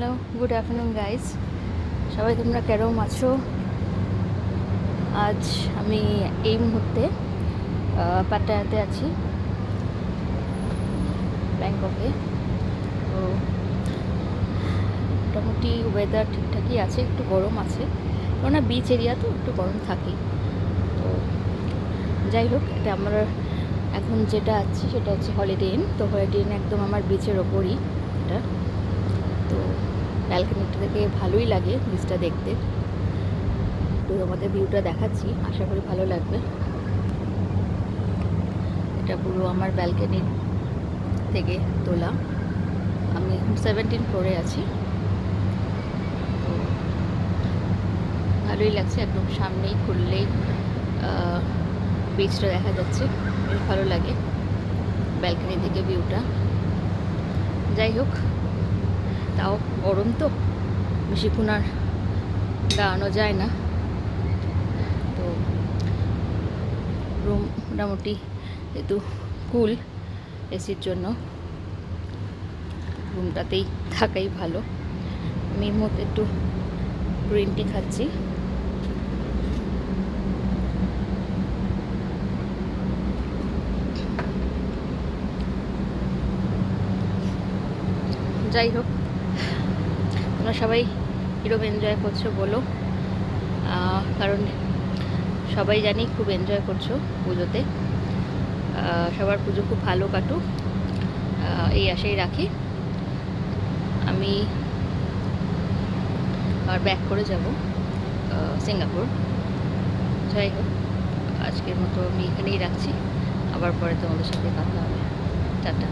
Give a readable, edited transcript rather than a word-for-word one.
Hello, good afternoon guys. সবাই তোমরা কেরম আছো? আজ আমি এই মুহূর্তে পাটায়াতে আছি, ব্যাংককে। তো মোটামুটি ওয়েদার ঠিকঠাকই আছে, একটু গরম আছে, কেননা বিচ এরিয়া তো একটু গরম থাকেই। তো যাই হোক, এটা আমার এখন যেটা আছে সেটা হচ্ছে হলিডে ইন। তো হলিডে ইন একদম আমার বিচের ওপরই এটা। তো ব্যালকনিটা থেকে ভালোই লাগে বিচটা দেখতে। তো তোমাদের ভিউটা দেখাচ্ছি, আশা করি ভালো লাগবে। এটা পুরো আমার ব্যালকনির থেকে তোলা। আমি 17 ফ্লোরে আছি। তো ভালোই লাগছে, একদম সামনেই খুললেই বিচটা দেখা যাচ্ছে, বেশ ভালো লাগে ব্যালকনি থেকে ভিউটা। যাই হোক, তাও গরম তো বেশিক্ষণ আর দাঁড়ানো যায় না। তো রুম মোটামুটি যেহেতু কুল, এসির জন্য রুমটাতেই থাকাই ভালো। আমি এর মধ্যে একটু গ্রিন টি খাচ্ছি। যাই হোক, তোমরা সবাই কীরকম এনজয় করছো বলো, কারণ সবাই জানি খুব এনজয় করছো পুজোতে। সবার পুজো খুব ভালো কাটুক, এই আশাই রাখি। আমি আর ব্যাক করে যাব সিঙ্গাপুর। যাই হোক, আজকের মতো আমি এখানেই রাখছি, আবার পরে তোমাদের সাথে কথা হবে। টাটা।